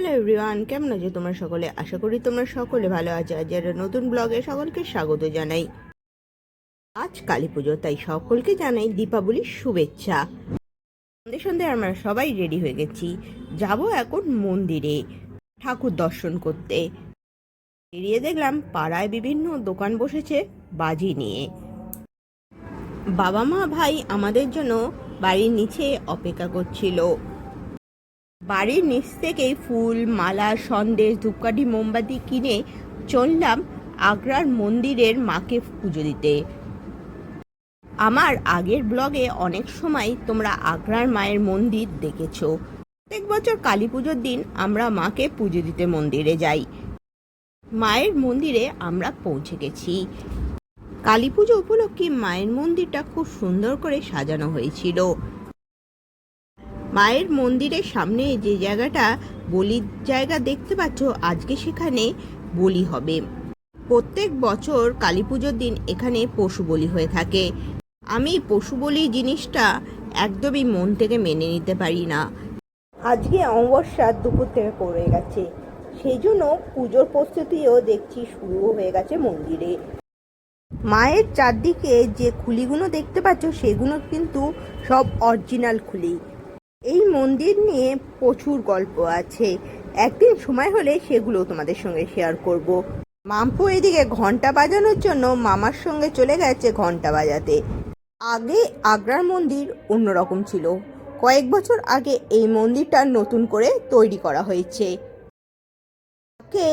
Hello everyone, কেমন আছো তোমরা সকলে? আশা করি তোমরা সকলে ভালো আছো। আজ একটা নতুন ব্লগে সকলকে স্বাগত জানাই। আজ কালী পুজো, তাই সকলকে জানাই দীপাবলির শুভেচ্ছা। সন্ধে সন্ধে আমরা সবাই রেডি হয়ে গেছি, যাব এখন মন্দিরে ঠাকুর দর্শন করতে। বেরিয়ে দেখলাম পাড়ায় বিভিন্ন দোকান বসেছে বাজি নিয়ে। বাবা মা ভাই আমাদের জন্য বাড়ির নিচে অপেক্ষা করছিল। বাড়ির নিচ থেকেই ফুল, মালা, সন্দেশ, ধূপকাঠি, মোমবাতি কিনে চললাম আগ্রার মন্দিরের মাকে পুজো দিতে। আমার আগের ব্লগে অনেক সময় তোমরা আগ্রার মায়ের মন্দির দেখেছো। প্রত্যেক বছর কালী পুজোর দিন আমরা মাকে পুজো দিতে মন্দিরে যাই। মায়ের মন্দিরে আমরা পৌঁছে গেছি। কালী পুজো উপলক্ষে মায়ের মন্দিরটা খুব সুন্দর করে সাজানো হয়েছিল। মায়ের মন্দিরের সামনে যে জায়গাটা বলির জায়গা দেখতে পাচ্ছ, আজকে সেখানে বলি হবে। প্রত্যেক বছর কালী পুজোর দিন এখানে পশু বলি হয়ে থাকে। আমি পশু বলি জিনিসটা একদমই মন থেকে মেনে নিতে পারি না। আজকে অমাবস্যা দুপুর থেকে পড়ে গেছে, সেই জন্য পুজোর প্রস্তুতিও দেখছি শুরু হয়ে গেছে মন্দিরে। মায়ের চারদিকে যে খুলিগুলো দেখতে পাচ্ছ সেগুলো কিন্তু সব অরিজিনাল খুলি। এই মন্দির নিয়ে প্রচুর গল্প আছে, একদিন সময় হলে সেগুলো তোমাদের সঙ্গে শেয়ার করব। মাম্পু এদিকে ঘন্টা বাজানোর জন্য মামার সঙ্গে চলে গেছে ঘন্টা বাজাতে। আগে আগ্রার মন্দির অন্যরকম ছিল। কয়েক বছর আগে এই মন্দিরটা নতুন করে তৈরি করা হয়েছে। তাকে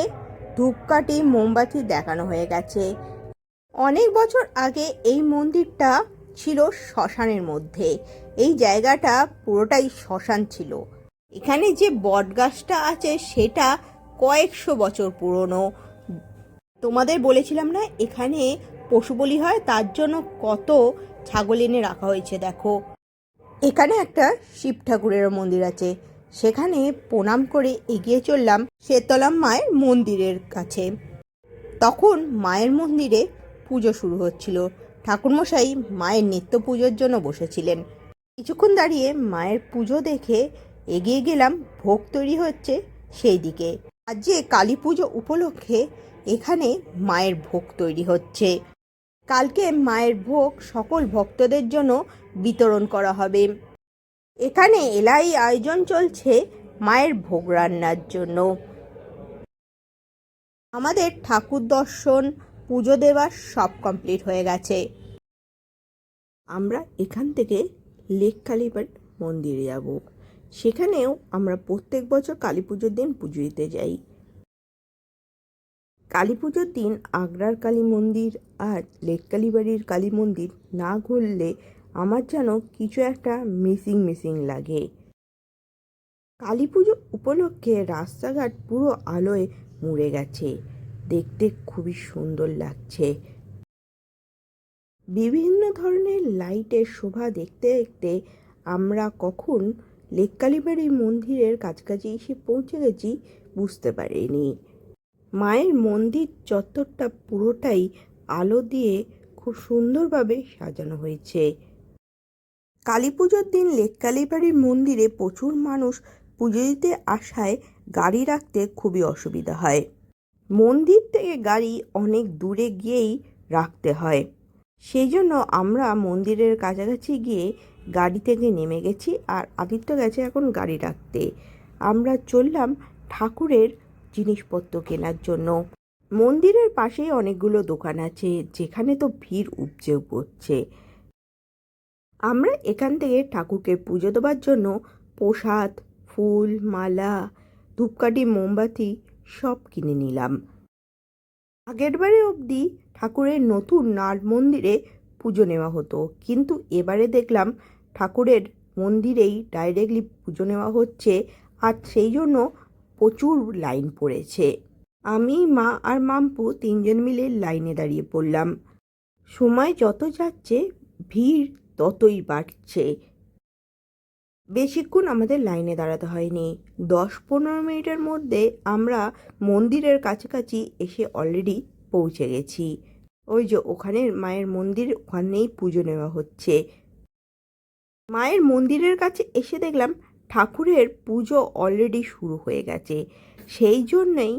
ধূপকাঠি, মোমবাতি দেখানো হয়ে গেছে। অনেক বছর আগে এই মন্দিরটা ছিল শ্মশানের মধ্যে। এই জায়গাটা পুরোটাই শ্মশান ছিল। এখানে যে বট গাছটা আছে সেটা কয়েকশো বছর পুরনো। তোমাদের বলেছিলাম না এখানে পশু বলি হয়, তার জন্য কত ছাগল এনে রাখা হয়েছে দেখো। এখানে একটা শিব ঠাকুরের মন্দির আছে, সেখানে প্রণাম করে এগিয়ে চললাম শেতলা মায়ের মন্দিরের কাছে। তখন মায়ের মন্দিরে পুজো শুরু হচ্ছিল। ঠাকুরমশাই মায়ের নিত্য পুজোর জন্য বসেছিলেন। কিছুক্ষণ দাঁড়িয়ে মায়ের পুজো দেখে এগিয়ে গেলাম ভোগ তৈরি হচ্ছে সেই দিকে। আজ যে কালী পুজো উপলক্ষে এখানে মায়ের ভোগ তৈরি হচ্ছে। কালকে মায়ের ভোগ সকল ভক্তদের জন্য বিতরণ করা হবে। এখানে এলাই আয়োজন চলছে মায়ের ভোগ রান্নার জন্য। আমাদের ঠাকুর দর্শন, পুজো দেওয়ার সব কমপ্লিট হয়ে গেছে। আমরা এখান থেকে লেক কালীবাড়ি মন্দিরে যাব। সেখানেও আমরা প্রত্যেক বছর কালী পুজোর দিন পুজো দিতে যাই। কালী পুজোর দিন আগ্রার কালী মন্দির আর লেক কালীবাড়ির কালী মন্দির না ঘুরলে আমার যেন কিছু একটা মিসিং লাগে। কালী পুজো উপলক্ষে রাস্তাঘাট পুরো আলোয় মুড়ে গেছে, দেখতে খুবই সুন্দর লাগছে। বিভিন্ন ধরনের লাইটের শোভা দেখতে দেখতে আমরা কখন লেক কালীবাড়ি মন্দিরের কাছাকাছি এসে পৌঁছে গেছি বুঝতে পারিনি। মায়ের মন্দির চত্বরটা পুরোটাই আলো দিয়ে খুব সুন্দরভাবে সাজানো হয়েছে। কালী পুজোর দিন লেক কালীবাড়ির মন্দিরে প্রচুর মানুষ পুজো দিতে আসায় গাড়ি রাখতে খুবই অসুবিধা হয়। মন্দির থেকে গাড়ি অনেক দূরে গিয়েই রাখতে হয়। সেই জন্য আমরা মন্দিরের কাছাকাছি গিয়ে গাড়ি থেকে নেমে গেছি, আর আদিত্য গেছে এখন গাড়ি রাখতে। আমরা চললাম ঠাকুরের জিনিসপত্র কেনার জন্য। মন্দিরের পাশেই অনেকগুলো দোকান আছে, যেখানে তো ভিড় উপচে পড়ছে। আমরা এখান থেকে ঠাকুরকে পুজো দেওয়ার জন্য প্রসাদ, ফুল, মালা, ধূপকাঠি, মোমবাতি সব কিনে নিলাম। আগেরবারে অবধি ঠাকুরের নতুন নাট মন্দিরে পুজো নেওয়া হতো, কিন্তু এবারে দেখলাম ঠাকুরের মন্দিরেই ডাইরেক্টলি পুজো নেওয়া হচ্ছে, আর সেই জন্য প্রচুর লাইন পড়েছে। আমি, মা আর মাম্পু তিনজন মিলে লাইনে দাঁড়িয়ে পড়লাম। সময় যত যাচ্ছে ভিড় ততই বাড়ছে। বেশিক্ষণ আমাদের লাইনে দাঁড়াতে হয়নি, 10-15 মিনিটের মধ্যে আমরা মন্দিরের কাছাকাছি এসে অলরেডি পৌঁছে গেছি। ওই যে ওখানে মায়ের মন্দির, ওখানেই পুজো নেওয়া হচ্ছে। মায়ের মন্দিরের কাছে এসে দেখলাম ঠাকুরের পুজো অলরেডি শুরু হয়ে গেছে, সেই জন্যই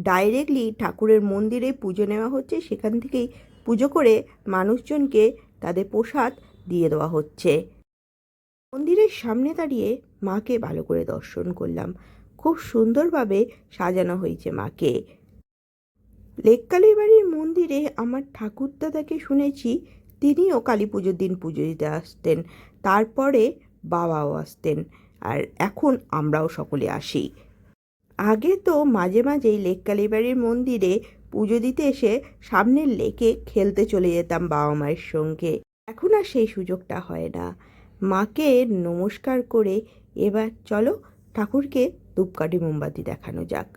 ডাইরেক্টলি ঠাকুরের মন্দিরে পুজো নেওয়া হচ্ছে। সেখান থেকেই পুজো করে মানুষজনকে তাদের প্রসাদ দিয়ে দেওয়া হচ্ছে। মন্দিরের সামনে দাঁড়িয়ে মাকে ভালো করে দর্শন করলাম। খুব সুন্দরভাবে সাজানো হয়েছে মাকে। লেককালীবাড়ির মন্দিরে আমার ঠাকুরদাদাকে শুনেছি তিনিও কালী পুজোর দিন পুজো দিতে আসতেন, তারপরে বাবাও আসতেন, আর এখন আমরাও সকলে আসি। আগে তো মাঝে মাঝেই লেককালীবাড়ির মন্দিরে পুজো দিতে এসে সামনের লেকে খেলতে চলে যেতাম বাবা মায়ের সঙ্গে। এখন আর সেই সুযোগটা হয় না। মাকে নমস্কার করে এবার চলো ঠাকুরকে ধূপকাঠি মোমবাতি দেখানো যাক।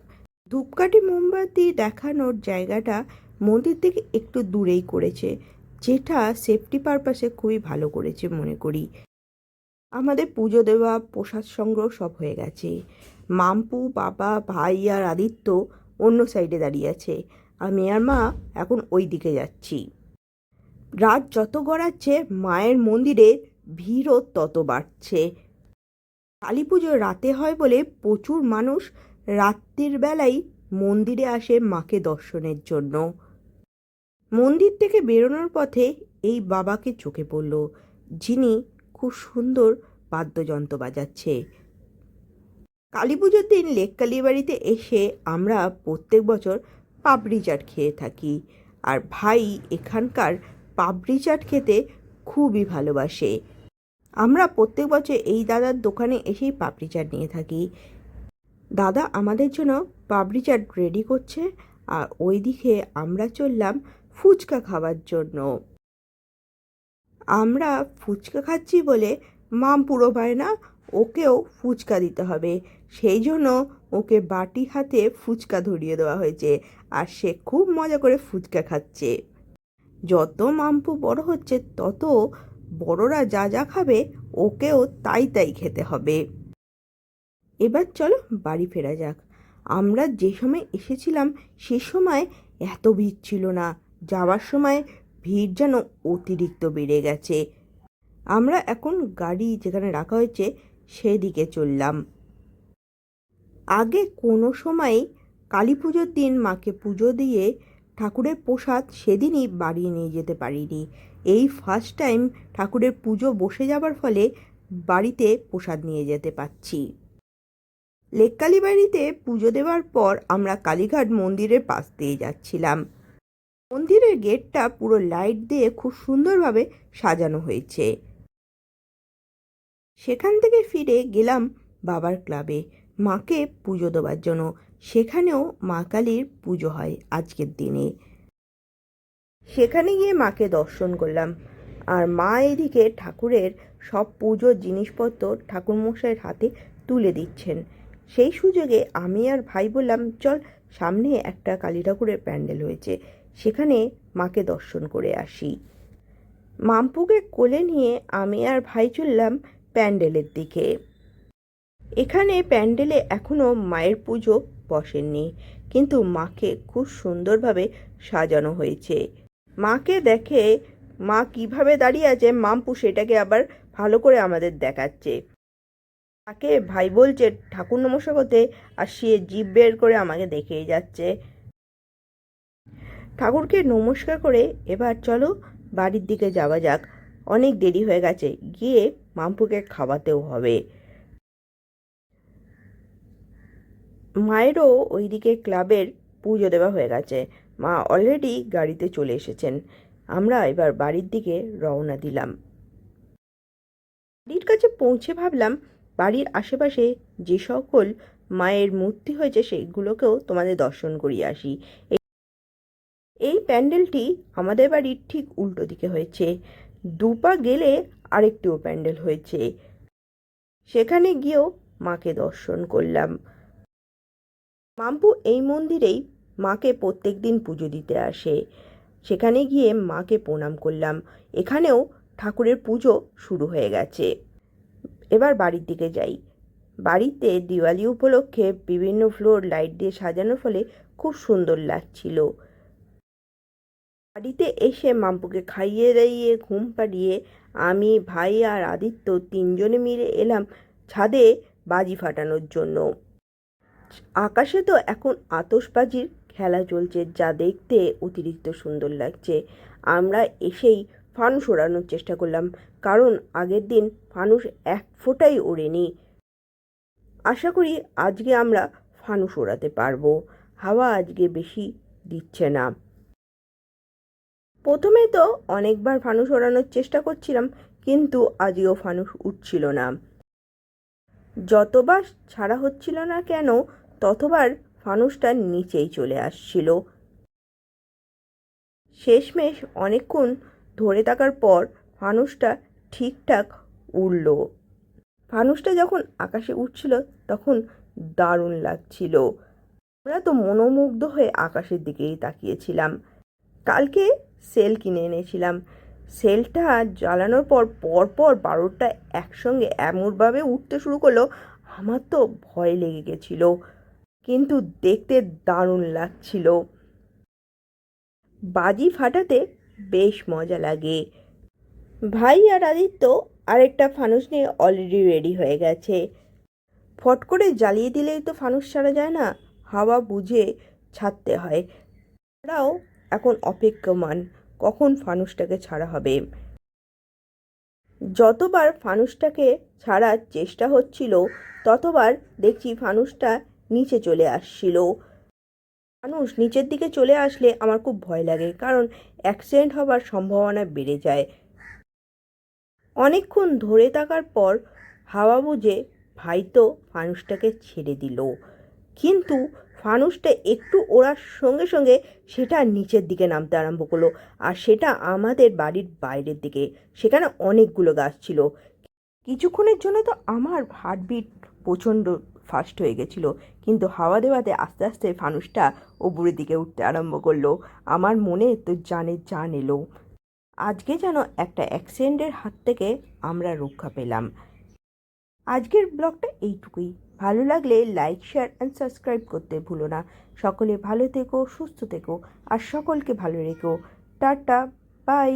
ধূপকাঠি মোমবাতি দেখানোর জায়গাটা মন্দির থেকে একটু দূরেই করেছে, যেটা সেফটি পারপাসে খুবই ভালো করেছে মনে করি। আমাদের পুজো দেওয়া, প্রসাদ সংগ্রহ সব হয়ে গেছে। মাম্পু, বাবা, ভাই আর আদিত্য অন্য সাইডে দাঁড়িয়ে আছে। আমি আর মা এখন ওই দিকে যাচ্ছি। রাত যত গড়াচ্ছে মায়ের মন্দিরে ভিড়ও তত বাড়ছে। কালী পুজো রাতে হয় বলে প্রচুর মানুষ রাত্রির বেলায় মন্দিরে আসে মাকে দর্শনের জন্য। মন্দির থেকে বেরোনোর পথে এই বাবাকে চোখে পড়ল, যিনি খুব সুন্দর বাদ্যযন্ত্র বাজাচ্ছে। কালী পুজোর দিন লেককালীবাড়িতে এসে আমরা প্রত্যেক বছর পাপড়ি চাট খেয়ে থাকি, আর ভাই এখানকার পাপড়ি চাট খেতে খুবই ভালোবাসে। আমরা প্রত্যেক বছর এই দাদার দোকানে এসেই পাপড়ি চাট নিয়ে থাকি। দাদা আমাদের জন্য পাপড়ি চাট রেডি করছে, আর ওইদিকে আমরা চললাম ফুচকা খাওয়ার জন্য। আমরা ফুচকা খাচ্ছি বলে মাম পুরো পায় না, ওকেও ফুচকা দিতে হবে, সেই জন্য ওকে বাটি হাতে ফুচকা ধরিয়ে দেওয়া হয়েছে, আর সে খুব মজা করে ফুচকা খাচ্ছে। যত মাম্পু বড় হচ্ছে তত বড়রা যা যা খাবে ওকেও তাই তাই খেতে হবে। এবার চলো বাড়ি ফেরা যাক। আমরা যে সময় এসেছিলাম সে সময় এত ভিড় ছিল না, যাওয়ার সময় ভিড় যেন অতিরিক্ত বেড়ে গেছে। আমরা এখন গাড়ি যেখানে রাখা হয়েছে সেদিকে চললাম। আগে কোনো সময় কালী পুজোর দিন মাকে পুজো দিয়ে ঠাকুরের প্রসাদ সেদিনই বাড়ি নিয়ে যেতে পারিনি। এই ফার্স্ট টাইম ঠাকুরের পুজো বসে যাবার ফলে বাড়িতে প্রসাদ নিয়ে যেতে পারছি। লেককালীবাড়িতে পুজো দেওয়ার পর আমরা কালীঘাট মন্দিরের পাশ দিয়ে যাচ্ছিলাম। মন্দিরের গেটটা পুরো লাইট দিয়ে খুব সুন্দরভাবে সাজানো হয়েছে। সেখান থেকে ফিরে গেলাম বাবার ক্লাবে মাকে পুজো দেওয়ার জন্য। সেখানেও মা কালীর পুজো হয় আজকের দিনে। সেখানে গিয়ে মাকে দর্শন করলাম, আর মা এদিকে ঠাকুরের সব পুজোর জিনিসপত্র ঠাকুরমশাইয়ের হাতে তুলে দিচ্ছেন। সেই সুযোগে আমি আর ভাই বললাম, চল সামনে একটা কালী ঠাকুরের প্যান্ডেল হয়েছে, সেখানে মাকে দর্শন করে আসি। মাম্পুকে কোলে নিয়ে আমি আর ভাই চললাম প্যান্ডেলের দিকে। এখানে প্যান্ডেলে এখনও মায়ের পুজো বসেননি, কিন্তু মাকে খুব সুন্দরভাবে সাজানো হয়েছে। মাকে দেখে মা কিভাবে দাঁড়িয়ে আছে মাম্পু সেটাকে আবার ভালো করে আমাদের দেখাচ্ছে। তাকে ভাই বলছে ঠাকুর নমস্কার করতে, আর সে জিভ বের করে আমাকে দেখেই যাচ্ছে। ঠাকুরকে নমস্কার করে এবার চলো বাড়ির দিকে যাওয়া যাক, অনেক দেরি হয়ে গেছে, গিয়ে মাম্পুকে খাওয়াতেও হবে। মায়েরও ওইদিকে ক্লাবের পুজো দেওয়া হয়ে গেছে, মা অলরেডি গাড়িতে চলে এসেছেন। আমরা এবার বাড়ির দিকে রওনা দিলাম। বাড়ির কাছে পৌঁছে ভাবলাম বাড়ির আশেপাশে যে সকল মায়ের মূর্তি হয়েছে সেগুলোকেও তোমাদের দর্শন করিয়ে আসি। এই প্যান্ডেলটি আমাদের বাড়ির ঠিক উল্টো দিকে হয়েছে। দুপা গেলে আরেকটিও প্যান্ডেল হয়েছে, সেখানে গিয়েও মাকে দর্শন করলাম। মাম্পু এই মন্দিরেই মাকে প্রত্যেক দিন পুজো দিতে আসে। সেখানে গিয়ে মাকে প্রণাম করলাম। এখানেও ঠাকুরের পুজো শুরু হয়ে গেছে। এবার বাড়ির দিকে যাই। বাড়িতে দিওয়ালি উপলক্ষে বিভিন্ন ফ্লোর লাইট দিয়ে সাজানোর ফলে খুব সুন্দর লাগছিল। বাড়িতে এসে মাম্পুকে খাইয়ে দাইয়ে ঘুম পাড়িয়ে আমি, ভাই আর আদিত্য তিনজনে মিলে এলাম ছাদে বাজি ফাটানোর জন্য। আকাশে তো এখন আতশবাজির খেলা চলছে, যা দেখতে অতিরিক্ত সুন্দর লাগছে। আমরা এসেই ফানুস ওড়ানোর চেষ্টা করলাম, কারণ আগের দিন ফানুস এক ফোঁটাই ওড়েনি। আশা করি আজকে আমরা ফানুস ওড়াতে পারবো। হাওয়া আজকে বেশি দিচ্ছে না। প্রথমে তো অনেকবার ফানুস ওড়ানোর চেষ্টা করছিলাম, কিন্তু আজকেও ফানুস উঠছিল না। যতবার ছাড়া হচ্ছিল না কেন, ততবার ফানুসটা নিচেই চলে আসছিল। শেষমেশ অনেকক্ষণ ধরে থাকার পর ফানুসটা ঠিকঠাক উড়ল। ফানুসটা যখন আকাশে উঠছিল তখন দারুণ লাগছিল। আমরা তো মনোমুগ্ধ হয়ে আকাশের দিকেই তাকিয়েছিলাম। কালকে সেল কিনে এনেছিলাম। সেলটা জ্বালানোর পর পরপর 12টা একসঙ্গে এমনভাবে উঠতে শুরু করলো, আমার তো ভয় লেগে গেছিল, কিন্তু দেখতে দারুণ লাগছিল। বাজি ফাটাতে বেশ মজা লাগে। ভাই আর আদিত্য আরেকটা ফানুস নিয়ে অলরেডি রেডি হয়ে গেছে। ফট করে জ্বালিয়ে দিলেই তো ফানুস ছাড়া যায় না, হাওয়া বুঝে ছাড়তে হয়। তারাও এখন অপেক্ষমান কখন ফানুসটাকে ছাড়া হবে। যতবার ফানুসটাকে ছাড়ার চেষ্টা হচ্ছিল, ততবার দেখছি ফানুসটা নিচে চলে আসছিল। ফানুস নিচের দিকে চলে আসলে আমার খুব ভয় লাগে, কারণ অ্যাক্সিডেন্ট হবার সম্ভাবনা বেড়ে যায়। অনেকক্ষণ ধরে থাকার পর হাওয়া বুঝে ভাই তো ফানুসটাকে ছেড়ে দিল, কিন্তু ফানুসটা একটু ওড়ার সঙ্গে সঙ্গে সেটা নিচের দিকে নামতে আরম্ভ করলো, আর সেটা আমাদের বাড়ির বাইরের দিকে। সেখানে অনেকগুলো গাছ ছিল। কিছুক্ষণের জন্য তো আমার হার্টবিট প্রচণ্ড ফাস্ট হয়ে গেছিল, কিন্তু হাওয়া দেওয়াতে আস্তে আস্তে ফানুসটা ওপরের দিকে উঠতে আরম্ভ করলো। আমার মনে তো জান এলো। আজকে যেন একটা অ্যাক্সিডেন্টের হাত থেকে আমরা রক্ষা পেলাম। আজকের ব্লগটা এইটুকুই। ভালো লাগলে লাইক, শেয়ার অ্যান্ড সাবস্ক্রাইব করতে ভুলো না। সকলে ভালো থেকো, সুস্থ থেকো, আর সকলকে ভালো রেখো। Tata, by.